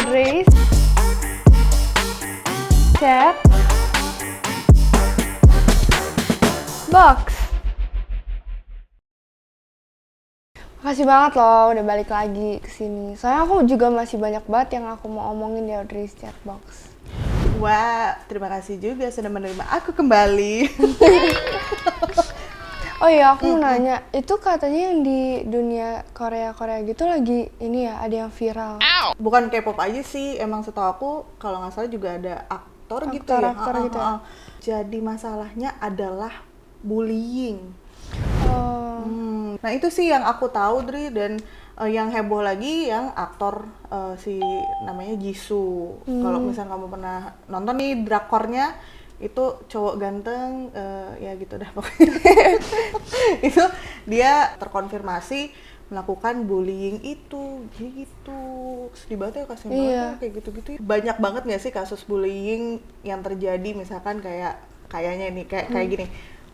Race Chat Box. Makasih banget loh udah balik lagi ke sini. Soalnya aku juga masih banyak banget yang aku mau omongin di Audrey's Chat Box. Wah, terima kasih juga sudah menerima aku kembali. Oh iya, aku mau nanya, itu katanya yang di dunia Korea gitu lagi ini ya, ada yang viral. Bukan K-pop aja sih, emang setahu aku kalau nggak salah juga ada aktor gitu ya. Gitu ya. Jadi masalahnya adalah bullying. Oh. Nah itu sih yang aku tahu, Dri, dan yang heboh lagi yang aktor si namanya Jisoo. Kalau misalnya kamu pernah nonton nih drakornya, itu cowok ganteng, ya gitu dah pokoknya. Itu dia terkonfirmasi melakukan bullying itu, gitu. Sedih banget ya, kasihan banget ya, kayak gitu-gitu. Banyak banget nggak sih kasus bullying yang terjadi, misalkan kayaknya nih kayak gini.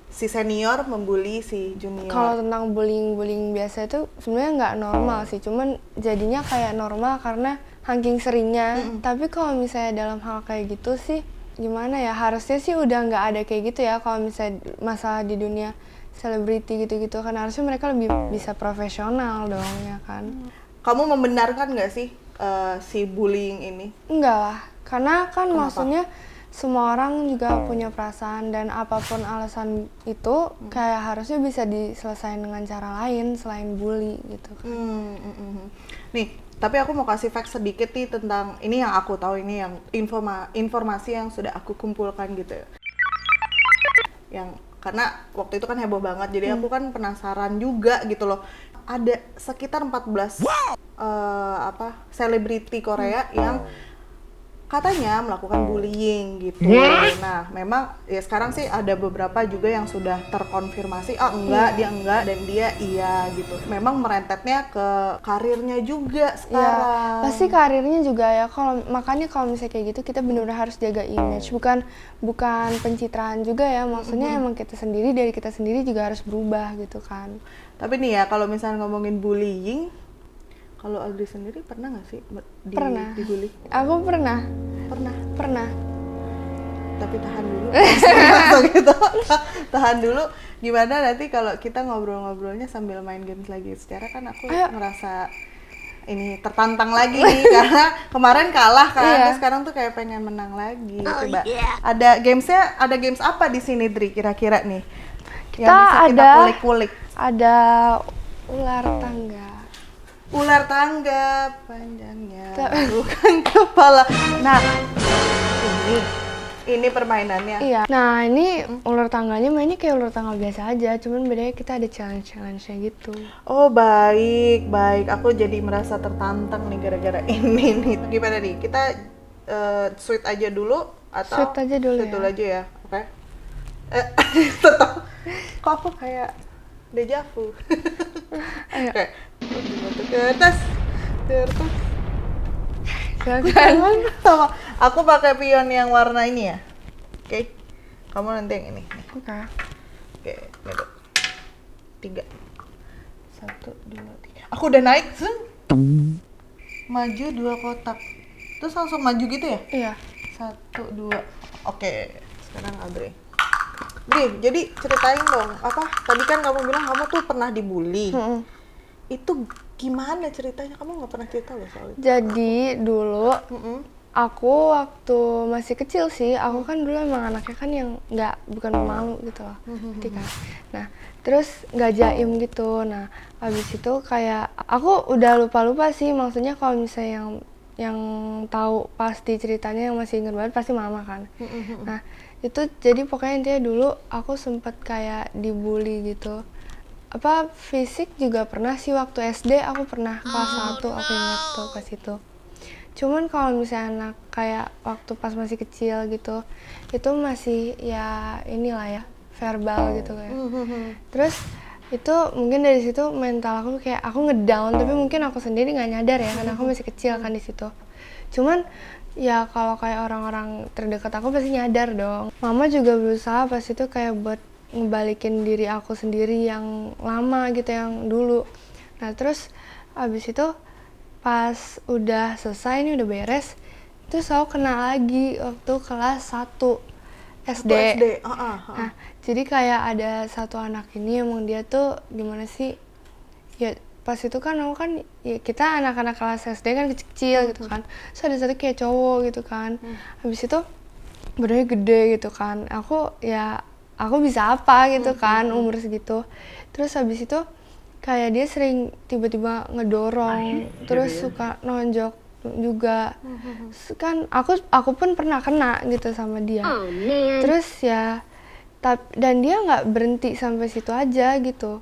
Si senior membuli si junior. Kalau tentang bullying biasa itu sebenarnya nggak normal sih, cuman jadinya kayak normal karena saking seringnya. Tapi kalau misalnya dalam hal kayak gitu sih, gimana ya, harusnya sih udah nggak ada kayak gitu ya. Kalau misalnya masalah di dunia selebriti gitu-gitu kan harusnya mereka lebih bisa profesional dong ya kan. Kamu membenarkan nggak sih si bullying ini? Enggak lah, karena kan Kenapa? maksudnya semua orang juga punya perasaan, dan apapun alasan itu kayak harusnya bisa diselesaikan dengan cara lain selain bully gitu kan. Nih, tapi aku mau kasih facts sedikit nih tentang ini yang aku tahu, ini yang informasi yang sudah aku kumpulkan gitu ya. Yang karena waktu itu kan heboh banget, jadi aku kan penasaran juga gitu loh. Ada sekitar 14 selebriti Korea yang katanya melakukan bullying gitu. Nah, memang ya sekarang sih ada beberapa juga yang sudah terkonfirmasi dia enggak dan dia iya gitu. Memang merentetnya ke karirnya juga sekarang. Ya, pasti karirnya juga ya. Makanya kalau misalnya kayak gitu kita benar-benar harus jaga image, bukan pencitraan juga ya. Maksudnya emang dari kita sendiri juga harus berubah gitu kan. Tapi nih ya, kalau misalnya ngomongin bullying, kalau Audrey sendiri pernah nggak sih dibully? Aku pernah. Tapi tahan dulu. Langsung gitu. Tahan dulu. Gimana nanti kalau kita ngobrol-ngobrolnya sambil main games lagi? Secara kan aku ngerasa ini tertantang lagi nih karena kemarin kalah kan. Terus sekarang tuh kayak pengen menang lagi. Coba. Ada games apa di sini, Dri, kira-kira nih? Yang bisa kita kulik-kulik. Ada ular tangga. Ular tangga panjangnya bukan kepala. Nah, ini permainannya. Iya. Nah, ini ular tangganya mainnya kayak ular tangga biasa aja, cuman bedanya kita ada challenge-nya gitu. Oh, baik. Aku jadi merasa tertantang nih gara-gara ini nih. Gimana nih? Kita sweet aja dulu atau sweet aja dulu aja ya. Oke. Tetap. Kok aku kayak deja vu. Oke. Ke atas. Jangan sama. Aku pakai pion yang warna ini ya. Oke. Kamu nanti yang ini. Oke. Oke, nih. 3. 1, 2, 3. Aku udah naik. Maju 2 kotak. Terus langsung maju gitu ya? Iya. 1, 2. Oke. Sekarang Audrey. Dri, jadi ceritain dong. Tadi kan kamu bilang kamu tuh pernah dibully. Itu gimana ceritanya? Kamu nggak pernah cerita loh soal itu. Jadi dulu aku waktu masih kecil sih, aku kan dulu emang anaknya kan yang bukan pemalu gitu loh, kan. Nah, terus nggak jaim gitu. Nah, habis itu kayak aku udah lupa sih, maksudnya kalau misalnya yang tahu pasti ceritanya, yang masih inget banget pasti mama kan. Nah, itu jadi pokoknya intinya dulu aku sempet kayak dibully gitu. Fisik juga pernah sih, waktu SD aku pernah kelas 1, aku ingat tuh pas itu. Cuman kalau misalnya anak kayak waktu pas masih kecil gitu, itu masih ya inilah ya, verbal gitu kayak. Terus itu mungkin dari situ mental aku kayak aku ngedown, tapi mungkin aku sendiri nggak nyadar ya karena aku masih kecil kan di situ. Cuman ya kalau kayak orang-orang terdekat aku pasti nyadar dong. Mama juga berusaha pas itu kayak buat ngebalikin diri aku sendiri yang lama gitu, yang dulu. Nah terus abis itu pas udah selesai nih udah beres, terus aku kena lagi waktu kelas 1 SD. Nah, jadi kayak ada satu anak ini emang dia tuh gimana sih? Ya pas itu kan aku kan ya kita anak-anak kelas SD kan kecil gitu kan. Terus ada satu kayak cowok gitu kan. Habis itu badannya gede gitu kan. Aku bisa apa gitu kan umur segitu. Terus habis itu kayak dia sering tiba-tiba ngedorong, terus suka nonjok juga. Kan aku pun pernah kena gitu sama dia. Terus ya dan dia nggak berhenti sampai situ aja gitu.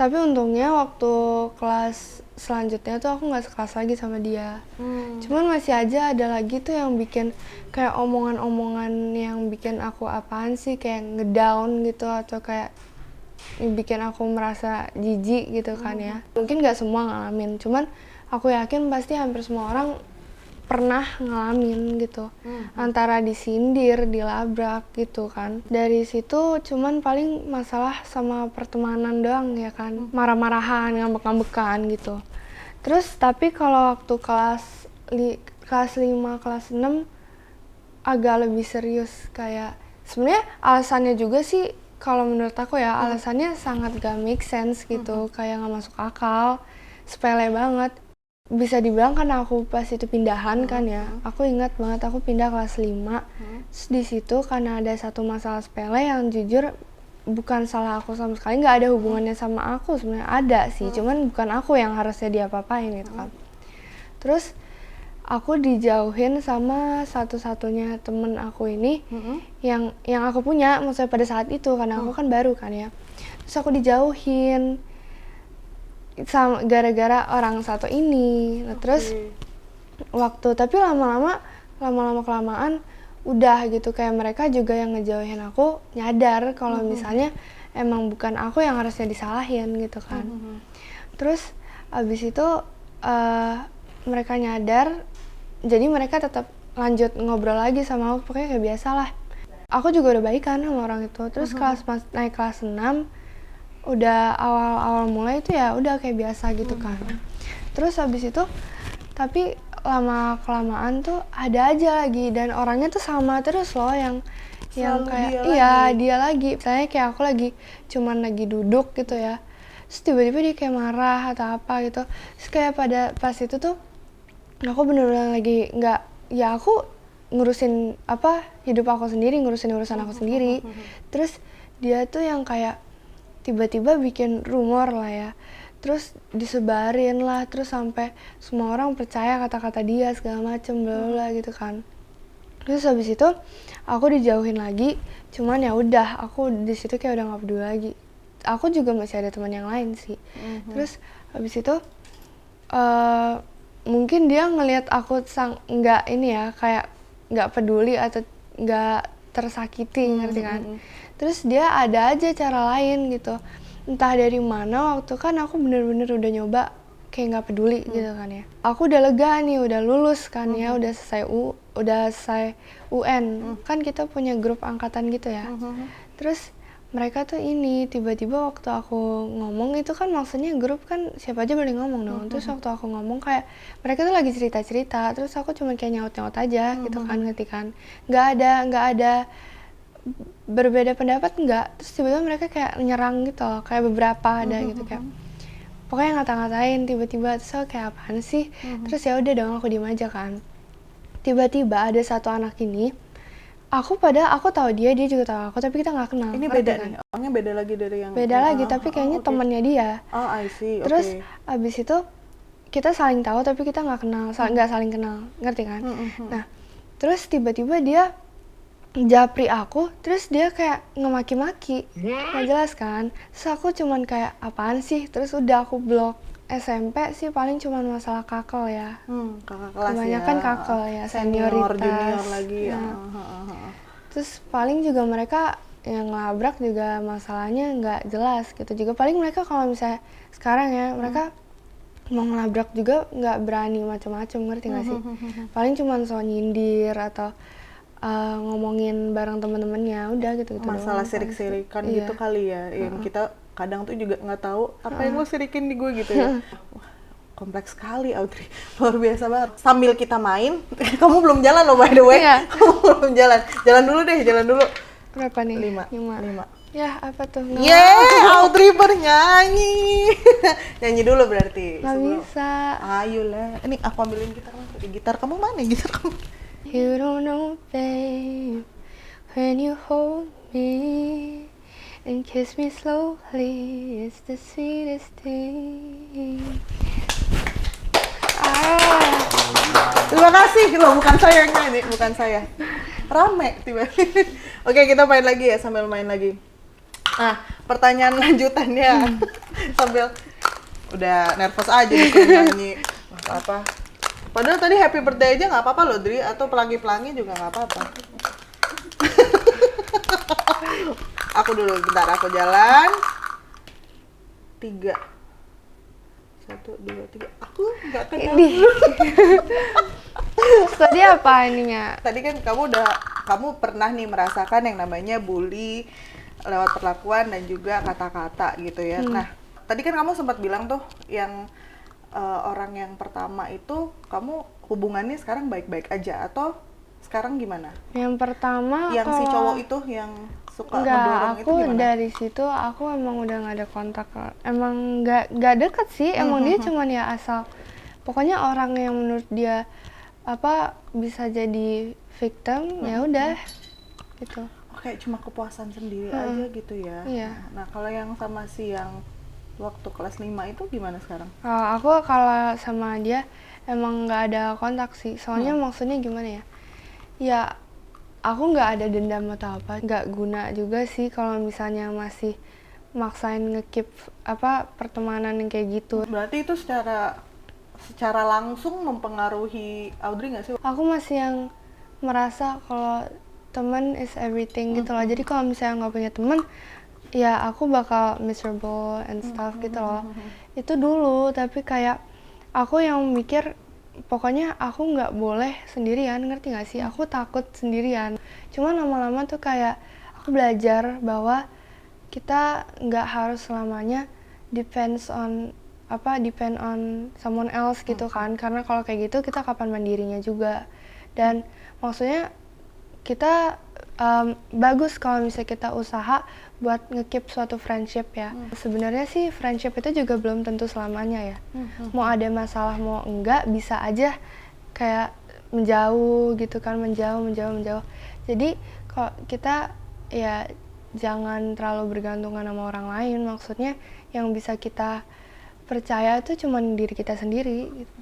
Tapi untungnya waktu kelas selanjutnya tuh aku nggak sekelas lagi sama dia. Cuman masih aja ada lagi tuh yang bikin kayak omongan-omongan yang bikin aku apaan sih, kayak ngedown gitu, atau kayak bikin aku merasa jijik gitu kan ya. Mungkin nggak semua ngalamin, cuman aku yakin pasti hampir semua orang pernah ngalamin gitu. Antara disindir, dilabrak gitu kan. Dari situ cuman paling masalah sama pertemanan doang ya kan. Marah-marahan, ngambek-ngambekan gitu. Terus tapi kalau waktu kelas 5, kelas 6 agak lebih serius, kayak sebenarnya alasannya juga sih kalau menurut aku ya alasannya sangat gak make sense gitu, kayak gak masuk akal, sepele banget. Bisa dibilang karena aku pas itu pindahan kan ya, aku ingat banget aku pindah kelas 5. Terus di situ karena ada satu masalah sepele yang jujur bukan salah aku sama sekali, nggak ada hubungannya sama aku, sebenarnya ada sih, cuman bukan aku yang harusnya diapa-apain gitu kan. Terus aku dijauhin sama satu-satunya temen aku ini yang aku punya, maksudnya pada saat itu karena aku kan baru kan ya. Terus aku dijauhin sama gara-gara orang satu ini. Nah, terus tapi lama-lama kelamaan udah gitu, kayak mereka juga yang ngejauhin aku nyadar kalau misalnya emang bukan aku yang harusnya disalahin gitu kan. Terus abis itu mereka nyadar, jadi mereka tetap lanjut ngobrol lagi sama aku, pokoknya kayak biasa lah. Aku juga udah baikan sama orang itu. Terus naik kelas 6 udah awal mulai itu ya udah kayak biasa gitu kan. Terus habis itu tapi lama kelamaan tuh ada aja lagi, dan orangnya tuh sama terus loh, yang kayak dia lagi misalnya kayak aku cuman lagi duduk gitu ya, terus tiba-tiba dia kayak marah atau apa gitu. Terus kayak pas itu tuh aku bener-bener lagi nggak, ya aku ngurusin hidup aku sendiri, ngurusin urusan aku sendiri. Terus dia tuh yang kayak tiba-tiba bikin rumor lah ya, terus disebarin lah, terus sampai semua orang percaya kata-kata dia segala macem bla bla gitu kan. Terus habis itu aku dijauhin lagi, cuman ya udah aku di situ kayak udah nggak peduli lagi. Aku juga masih ada teman yang lain sih. Terus habis itu mungkin dia ngelihat aku nggak ini ya, kayak nggak peduli atau nggak tersakiti, ngerti kan. Terus dia ada aja cara lain gitu, entah dari mana. Waktu kan aku bener-bener udah nyoba kayak nggak peduli gitu kan ya. Aku udah lega nih, udah lulus kan ya, udah selesai UN. Kan kita punya grup angkatan gitu ya. Terus mereka tuh ini tiba-tiba waktu aku ngomong itu kan, maksudnya grup kan siapa aja boleh ngomong dong. Terus waktu aku ngomong kayak mereka tuh lagi cerita-cerita, terus aku cuma kayak nyaut-nyaut aja gitu kan, ngerti kan. Nggak ada berbeda pendapat, enggak. Terus tiba-tiba mereka kayak nyerang gitu loh, kayak beberapa ada gitu, kayak pokoknya ngata-ngatain tiba-tiba. Terus aku kayak apaan sih. Terus ya udah dong, aku diem aja kan. Tiba-tiba ada satu anak ini, aku tahu dia juga tahu aku, tapi kita nggak kenal. Ini beda kan? Nih, orangnya beda lagi dari yang beda lagi, tapi kayaknya temennya dia. I see. Terus abis itu kita saling tahu tapi kita nggak kenal, nggak saling kenal, ngerti kan? Nah, terus tiba-tiba dia japri aku, terus dia kayak ngemaki-maki, nggak jelas kan. Terus aku cuman kayak apaan sih, terus udah aku blok. SMP sih paling cuman masalah kakel ya, kakak kelas kebanyakan ya. Kakel ya, senioritas, junior lagi ya. Terus paling juga mereka yang ngelabrak juga masalahnya nggak jelas gitu juga. Paling mereka kalau misalnya sekarang ya, mereka mau ngelabrak juga nggak berani macam-macam, ngerti nggak sih? Paling cuman soal nyindir atau ngomongin bareng temen-temennya, udah gitu masalah sirik-sirikan gitu kali ya, yang kita kadang tuh juga nggak tahu apa yang lo sirikin di gue gitu ya. kompleks sekali Audrey, luar biasa banget. Sambil kita main, kamu belum jalan loh by the way. Iya. Kamu belum jalan. Jalan dulu deh, jalan dulu. Berapa nih? 5. Ya, apa tuh? Nggak Yeay, Audrey bernyanyi. Nyanyi dulu berarti. Nggak bisa. Ayolah. Ini aku ambilin gitar. Gitar kamu mana? Gitar kamu. You don't know, babe, when you hold me and kiss me slowly, it's the sweetest thing. Terima kasih. Loh, bukan saya yang nyanyi, bukan saya. Rame tiba-tiba. Oke, kita main lagi ya, sambil main lagi. Nah, pertanyaan lanjutannya. Sambil udah nervous aja nih nyanyi. Nggak apa-apa. Padahal tadi happy birthday aja nggak apa-apa loh, Dri. Atau pelangi-pelangi juga nggak apa-apa. Aku dulu, bentar. Aku jalan. 3. 1, 2, 3. Aku nggak kenal. Tadi apa ininya? Tadi kan kamu pernah nih merasakan yang namanya bully lewat perlakuan dan juga kata-kata gitu ya. Nah, tadi kan kamu sempat bilang tuh yang orang yang pertama itu kamu hubungannya sekarang baik-baik aja atau sekarang gimana? Yang pertama Yang si cowok itu yang suka ngedorong itu aku gimana? dari situ aku emang udah nggak ada kontak, emang nggak deket sih, emang dia cuman ya asal pokoknya orang yang menurut dia apa bisa jadi victim ya udah gitu. Kayak cuma kepuasan sendiri aja gitu ya. Iya. Nah, kalau yang sama si yang waktu kelas 5 itu gimana sekarang? Kalau sama dia emang nggak ada kontak sih, soalnya maksudnya gimana ya? Ya aku nggak ada dendam atau apa, nggak guna juga sih kalau misalnya masih maksain ngekip apa pertemanan yang kayak gitu. Berarti itu secara langsung mempengaruhi Audrey nggak sih? Aku masih yang merasa kalau teman is everything gitu loh. Jadi kalau misalnya nggak punya teman, ya aku bakal miserable and stuff gitu loh. Itu dulu, tapi kayak aku yang mikir pokoknya aku nggak boleh sendirian, ngerti nggak sih? Aku takut sendirian. Cuma lama-lama tuh kayak aku belajar bahwa kita nggak harus selamanya depend on someone else gitu kan, karena kalau kayak gitu kita kapan mandirinya juga. Dan maksudnya kita bagus kalau misalnya kita usaha buat nge-keep suatu friendship ya. Sebenarnya sih friendship itu juga belum tentu selamanya ya. Mau ada masalah mau enggak bisa aja kayak menjauh gitu kan, menjauh. Jadi kalau kita ya jangan terlalu bergantungan sama orang lain, maksudnya yang bisa kita percaya itu cuma diri kita sendiri gitu.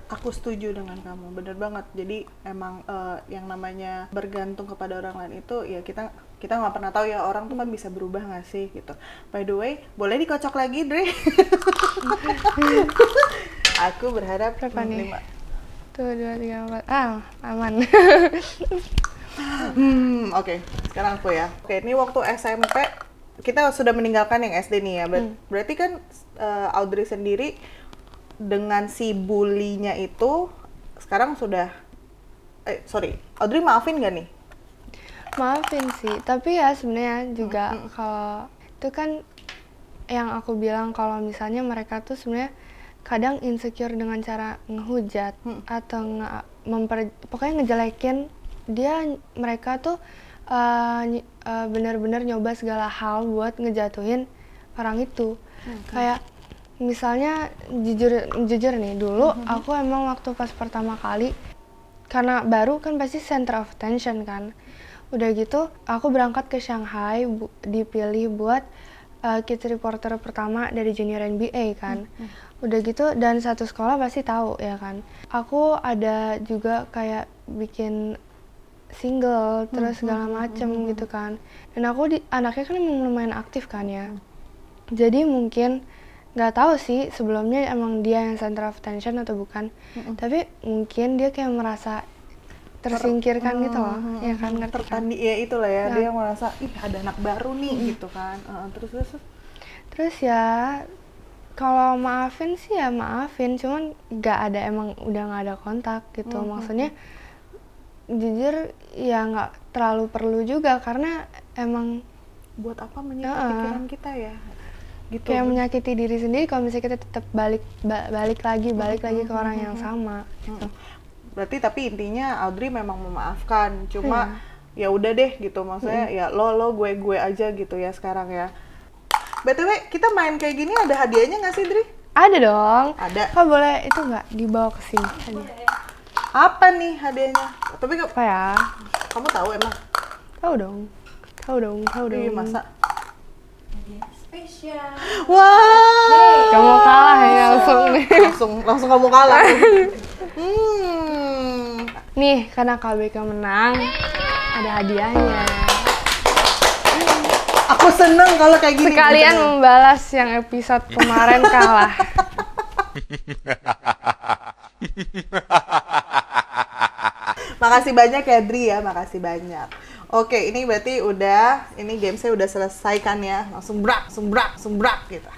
Aku setuju dengan kamu, bener banget. Jadi emang yang namanya bergantung kepada orang lain itu ya kita nggak pernah tahu ya, orang tuh kan bisa berubah nggak sih gitu. By the way, boleh dikocok lagi, Dre? Aku berharap Berapa nih? 5. Tuh 2, 3, 4. Aman. Oke, sekarang aku ya. Oke, ini waktu SMP kita sudah meninggalkan yang SD nih ya. Berarti kan Audrey sendiri dengan si bully-nya itu sekarang sudah Audrey maafin gak nih? Maafin sih, tapi ya sebenarnya juga kalau itu kan yang aku bilang kalau misalnya mereka tuh sebenarnya kadang insecure dengan cara ngehujat atau pokoknya ngejelekin mereka tuh benar-benar nyoba segala hal buat ngejatuhin orang itu. Kayak misalnya jujur nih, dulu aku emang waktu pas pertama kali, karena baru kan pasti center of attention kan, udah gitu aku berangkat ke Shanghai, dipilih buat kids reporter pertama dari junior NBA kan. Udah gitu dan satu sekolah pasti tahu ya kan, aku ada juga kayak bikin single terus segala macem gitu kan, dan aku anaknya kan emang lumayan aktif kan ya. Jadi mungkin nggak tahu sih sebelumnya emang dia yang center of attention atau bukan, tapi mungkin dia kayak merasa tersingkirkan gitu loh, ya kan, ngerti kan? Ya itulah ya, dia merasa ih ada anak baru nih gitu kan. Terus ya kalau maafin sih ya maafin, cuman nggak ada, emang udah nggak ada kontak gitu. Maksudnya jujur ya nggak terlalu perlu juga, karena emang buat apa menyita pikiran kita ya. gitu. Kayak menyakiti diri sendiri kalau misalnya kita tetap balik lagi ke orang yang sama gitu. Berarti tapi intinya Audrey memang memaafkan, cuma ya udah deh gitu, maksudnya ya lo gue aja gitu ya sekarang ya. BTW kita main kayak gini ada hadiahnya nggak sih, Dri? Ada dong. Ada. Kok boleh itu nggak dibawa ke sini hadiah? Apa nih hadiahnya? Tapi Apa ya? kamu tahu emang? Tahu dong. Iya, masa? Spesial. Wah. Gak mau kalah ya langsung nih. langsung kamu kalah. Nih, karena KBK menang, ada hadiahnya. Aku seneng kalau kayak gini. Sekalian gitu. membalas yang episode kemarin kalah. Makasih banyak ya Dri ya, makasih banyak. Oke, ini berarti ini game saya udah selesai kan ya. Langsung brak gitu.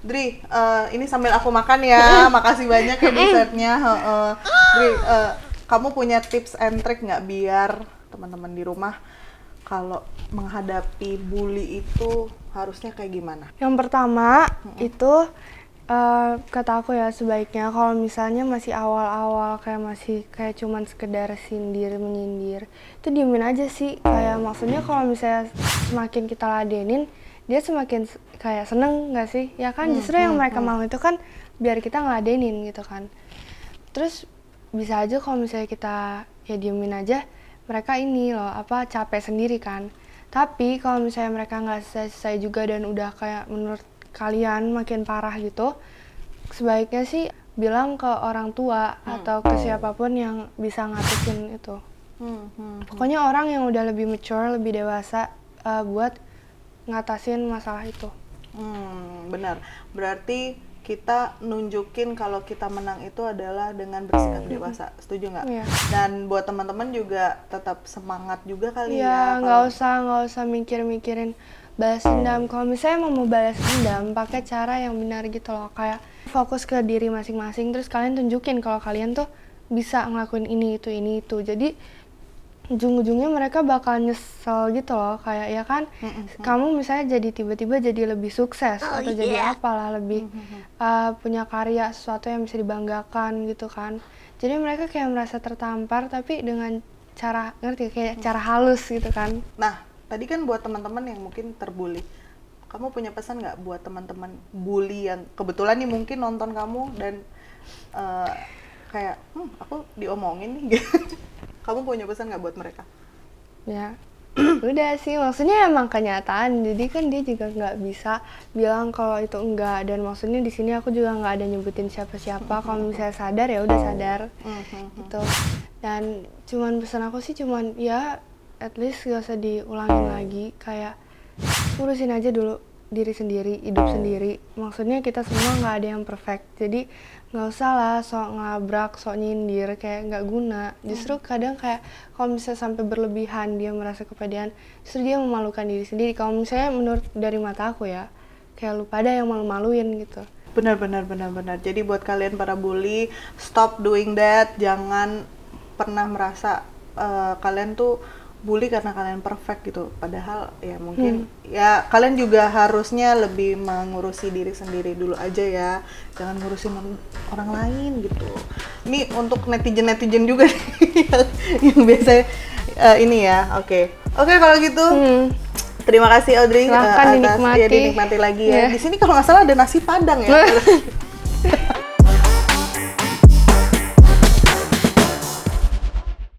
Dri, ini sambil aku makan ya. Makasih banyak ya dessertnya. Dri, kamu punya tips and trick nggak biar teman-teman di rumah kalau menghadapi bully itu harusnya kayak gimana? Yang pertama itu kata aku ya, sebaiknya kalau misalnya masih awal-awal masih cuman sekedar menyindir, itu diemin aja sih. Kayak maksudnya kalau misalnya semakin kita ladenin, dia semakin kayak seneng nggak sih? Ya kan justru yang mereka mau itu kan biar kita ngeladenin gitu kan. Terus bisa aja kalau misalnya kita ya diemin aja, mereka capek sendiri kan. Tapi kalau misalnya mereka nggak selesai juga dan udah kayak menurut kalian makin parah gitu, sebaiknya sih bilang ke orang tua atau ke siapapun yang bisa ngatasin itu. Pokoknya orang yang udah lebih mature, lebih dewasa buat ngatasin masalah itu. Benar. Berarti kita nunjukin kalau kita menang itu adalah dengan bersikap dewasa. Setuju nggak? Iya. Dan buat teman-teman juga tetap semangat juga kali Ya, ya. nggak usah mikirin balas dendam. Kalau misalnya mau balas dendam, pakai cara yang benar gitu loh. Kayak fokus ke diri masing-masing, terus kalian tunjukin kalau kalian tuh bisa ngelakuin ini itu. Jadi ujung-ujungnya mereka bakal nyesel gitu loh. Kayak ya kan, kamu misalnya jadi tiba-tiba jadi lebih sukses atau jadi apalah, lebih punya karya, sesuatu yang bisa dibanggakan gitu kan. Jadi mereka kayak merasa tertampar, tapi dengan cara, ngerti, kayak cara halus gitu kan. Nah, tadi kan buat teman-teman yang mungkin terbully, kamu punya pesan nggak buat teman-teman bully yang kebetulan nih mungkin nonton kamu dan kayak aku diomongin nih gitu. Kamu punya pesan nggak buat mereka? Ya udah sih, maksudnya emang kenyataan, jadi kan dia juga nggak bisa bilang kalau itu enggak. Dan maksudnya di sini aku juga nggak ada nyebutin siapa-siapa. Kalau misalnya sadar ya udah sadar gitu. Dan cuman pesan aku sih ya at least gak usah diulangin lagi. Kayak urusin aja dulu diri sendiri, hidup sendiri. Maksudnya kita semua nggak ada yang perfect, jadi nggak usah lah sok ngelabrak, sok nyindir, kayak nggak guna. Justru kadang kayak kalau misalnya sampai berlebihan dia merasa kepedean, justru dia memalukan diri sendiri. Kalau misalnya menurut dari mata aku ya, kayak lu pada yang malu-maluin gitu. Benar. Jadi buat kalian para bully, stop doing that. Jangan pernah merasa kalian tuh bully karena kalian perfect gitu. Padahal ya mungkin ya kalian juga harusnya lebih mengurusi diri sendiri dulu aja ya. Jangan ngurusin orang lain gitu. Ini untuk netizen juga yang biasa ini ya. Oke, kalau gitu. Terima kasih Audrey Silahkan atas dinikmati. Ya dinikmati lagi ya. Di sini kalau nggak salah ada nasi Padang ya.